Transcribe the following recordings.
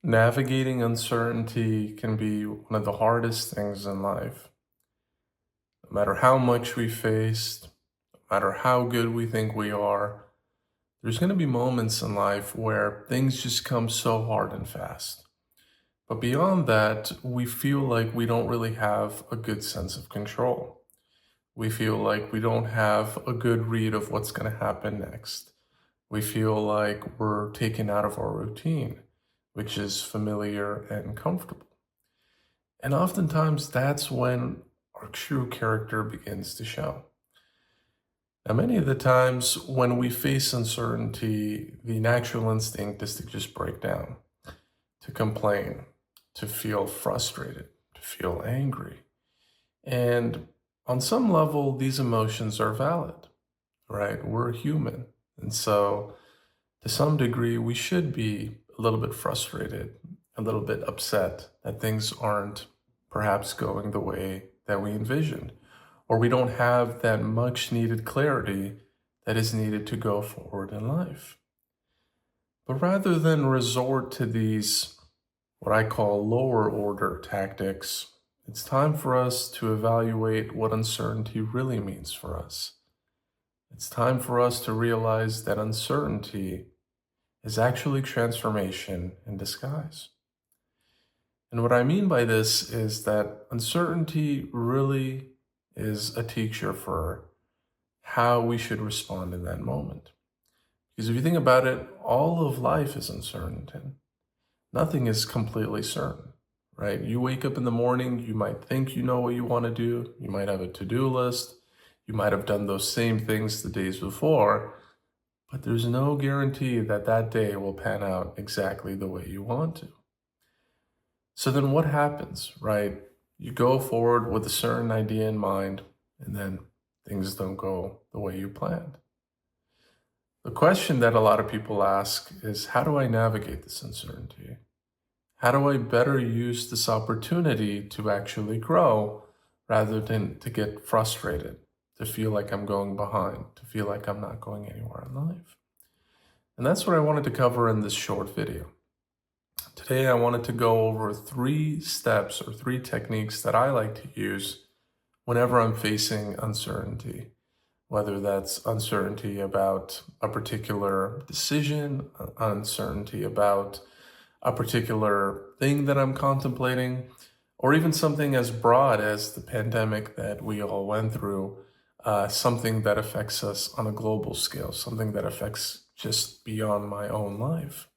Navigating uncertainty can be one of the hardest things in life. No matter how much we faced, no matter how good we think we are, there's going to be moments in life where things just come so hard and fast. But beyond that, we feel like we don't really have a good sense of control. We feel like we don't have a good read of what's going to happen next. We feel like we're taken out of our routine, which is familiar and comfortable. And oftentimes that's when our true character begins to show. Now, many of the times when we face uncertainty, the natural instinct is to just break down, to complain, to feel frustrated, to feel angry. And on some level, these emotions are valid, right? We're human. And so, to some degree, we should be a little bit frustrated, a little bit upset that things aren't perhaps going the way that we envisioned, or we don't have that much needed clarity that is needed to go forward in life. But rather than resort to these, what I call lower order tactics, it's time for us to evaluate what uncertainty really means for us. It's time for us to realize that uncertainty is actually transformation in disguise. And what I mean by this is that uncertainty really is a teacher for how we should respond in that moment. Because if you think about it, all of life is uncertain. Nothing is completely certain, right? You wake up in the morning, you might think you know what you want to do. You might have a to-do list. You might have done those same things the days before, but there's no guarantee that that day will pan out exactly the way you want to. So then what happens, right? You go forward with a certain idea in mind, and then things don't go the way you planned. The question that a lot of people ask is, how do I navigate this uncertainty? How do I better use this opportunity to actually grow rather than to get frustrated, to feel like I'm going behind, to feel like I'm not going anywhere in life? And that's what I wanted to cover in this short video. Today, I wanted to go over 3 steps or 3 techniques that I like to use whenever I'm facing uncertainty, whether that's uncertainty about a particular decision, uncertainty about a particular thing that I'm contemplating, or even something as broad as the pandemic that we all went through, something that affects us on a global scale, something that affects just beyond my own life.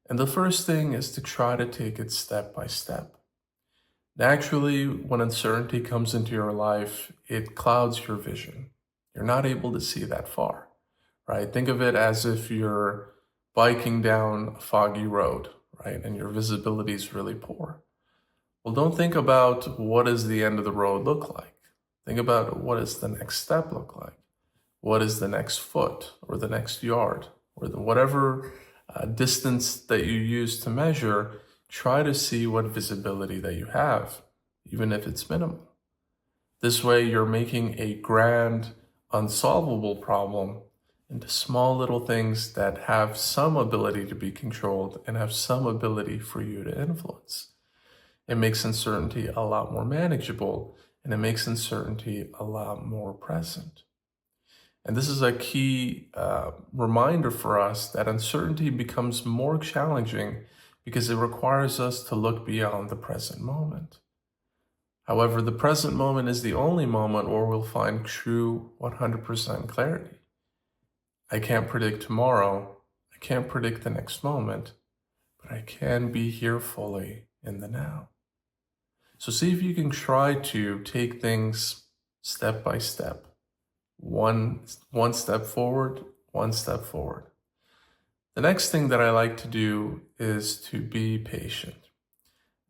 And the first thing is to try to take it step by step. Naturally, when uncertainty comes into your life, it clouds your vision. You're not able to see that far, right? Think of it as if you're biking down a foggy road, right? And your visibility is really poor. Well, don't think about what does the end of the road look like. Think about what does the next step look like? What is the next foot or the next yard or whatever distance that you use to measure? Try to see what visibility that you have, even if it's minimal. This way you're making a grand, unsolvable problem into small little things that have some ability to be controlled and have some ability for you to influence. It makes uncertainty a lot more manageable, and it makes uncertainty a lot more present. And this is a key reminder for us that uncertainty becomes more challenging because it requires us to look beyond the present moment. However, the present moment is the only moment where we'll find true 100% clarity. I can't predict tomorrow. I can't predict the next moment, but I can be here fully in the now. So see if you can try to take things step by step. One step forward, one step forward. The next thing that I like to do is to be patient.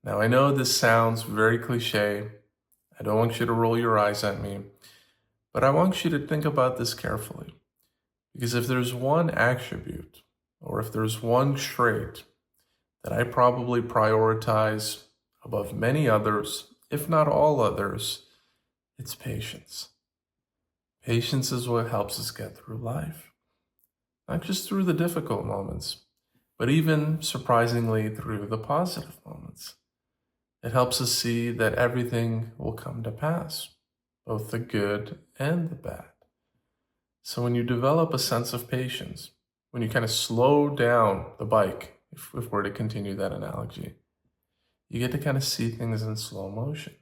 Now, I know this sounds very cliche. I don't want you to roll your eyes at me, but I want you to think about this carefully. Because if there's one attribute, or if there's one trait that I probably prioritize above many others, if not all others, it's patience. Patience is what helps us get through life. Not just through the difficult moments, but even surprisingly through the positive moments. It helps us see that everything will come to pass, both the good and the bad. So when you develop a sense of patience, when you kind of slow down the bike, if we're to continue that analogy, you get to kind of see things in slow motion.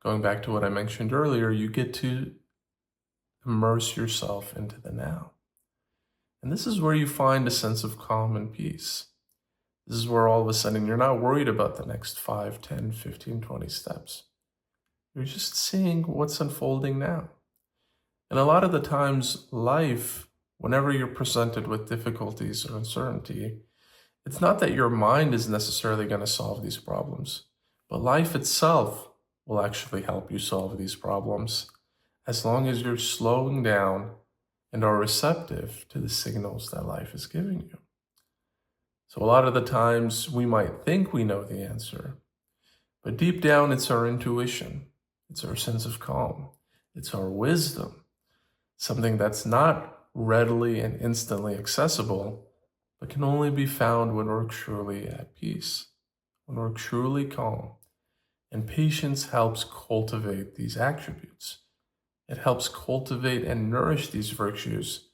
Going back to what I mentioned earlier, you get to immerse yourself into the now. And this is where you find a sense of calm and peace. This is where all of a sudden you're not worried about the next 5, 10, 15, 20 steps. You're just seeing what's unfolding now. And a lot of the times, life, whenever you're presented with difficulties or uncertainty, it's not that your mind is necessarily going to solve these problems, but life itself will actually help you solve these problems as long as you're slowing down and are receptive to the signals that life is giving you. So a lot of the times we might think we know the answer, but deep down it's our intuition, it's our sense of calm, it's our wisdom, something that's not readily and instantly accessible, but can only be found when we're truly at peace, when we're truly calm. And patience helps cultivate these attributes. It helps cultivate and nourish these virtues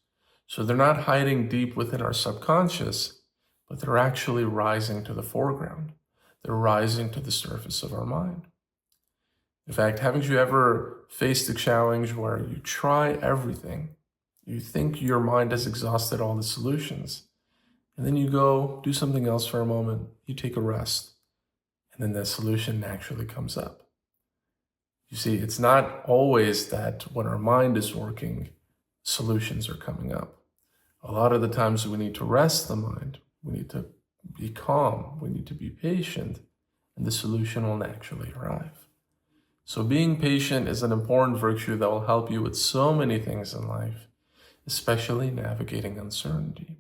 so they're not hiding deep within our subconscious, but they're actually rising to the foreground. They're rising to the surface of our mind. In fact, haven't you ever faced a challenge where you try everything, you think your mind has exhausted all the solutions, and then you go do something else for a moment, you take a rest, and then the solution naturally comes up? You see, it's not always that when our mind is working, solutions are coming up. A lot of the times we need to rest the mind, we need to be calm, we need to be patient, and the solution will naturally arrive. So being patient is an important virtue that will help you with so many things in life, especially navigating uncertainty.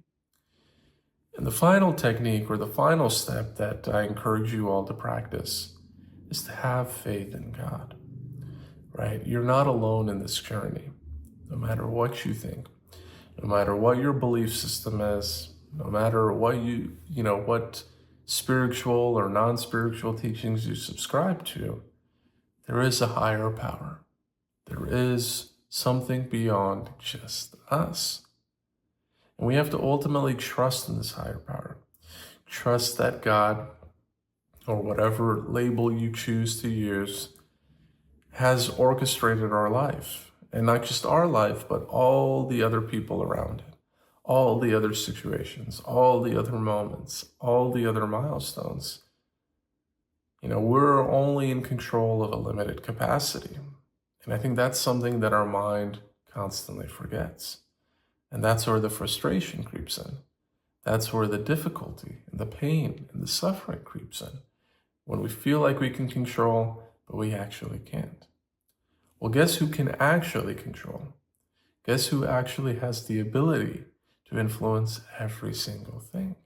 And the final technique or the final step that I encourage you all to practice is to have faith in God, right? You're not alone in this journey, no matter what you think, no matter what your belief system is, no matter what what spiritual or non-spiritual teachings you subscribe to. There is a higher power. There is something beyond just us. And we have to ultimately trust in this higher power. Trust that God, or whatever label you choose to use, has orchestrated our life. And not just our life, but all the other people around it, all the other situations, all the other moments, all the other milestones. We're only in control of a limited capacity. And I think that's something that our mind constantly forgets. And that's where the frustration creeps in. That's where the difficulty and the pain and the suffering creeps in. When we feel like we can control, but we actually can't. Well, guess who can actually control? Guess who actually has the ability to influence every single thing?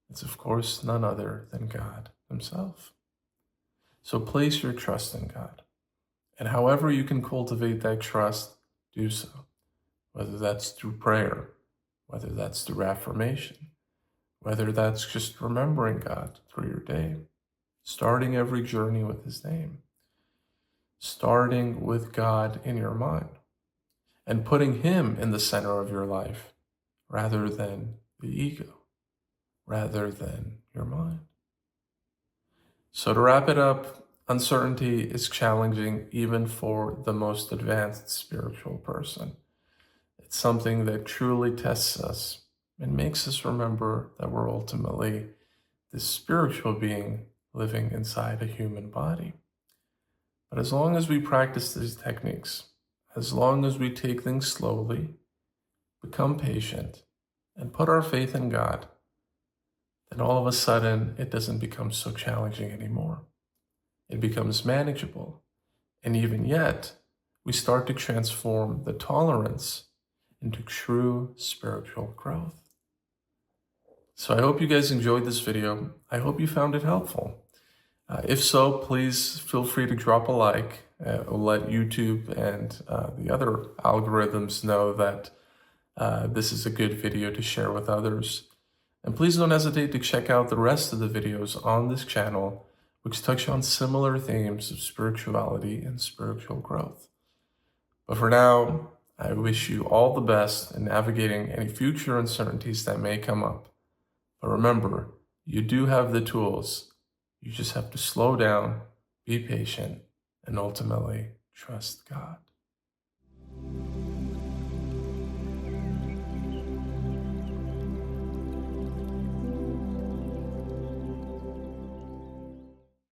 It's, of course, none other than God Himself. So place your trust in God. And however you can cultivate that trust, do so. Whether that's through prayer, whether that's through affirmation, whether that's just remembering God through your day, starting every journey with His name, starting with God in your mind, and putting Him in the center of your life rather than the ego, rather than your mind. So to wrap it up, uncertainty is challenging even for the most advanced spiritual person. It's something that truly tests us and makes us remember that we're ultimately this spiritual being living inside a human body. But as long as we practice these techniques, as long as we take things slowly, become patient, and put our faith in God, then all of a sudden it doesn't become so challenging anymore. It becomes manageable. And even yet, we start to transform the tolerance into true spiritual growth. So I hope you guys enjoyed this video. I hope you found it helpful. If so, please feel free to drop a like. Let YouTube and the other algorithms know that this is a good video to share with others. And please don't hesitate to check out the rest of the videos on this channel, which touch on similar themes of spirituality and spiritual growth. But for now, I wish you all the best in navigating any future uncertainties that may come up. But remember, you do have the tools. You just have to slow down, be patient, and ultimately trust God.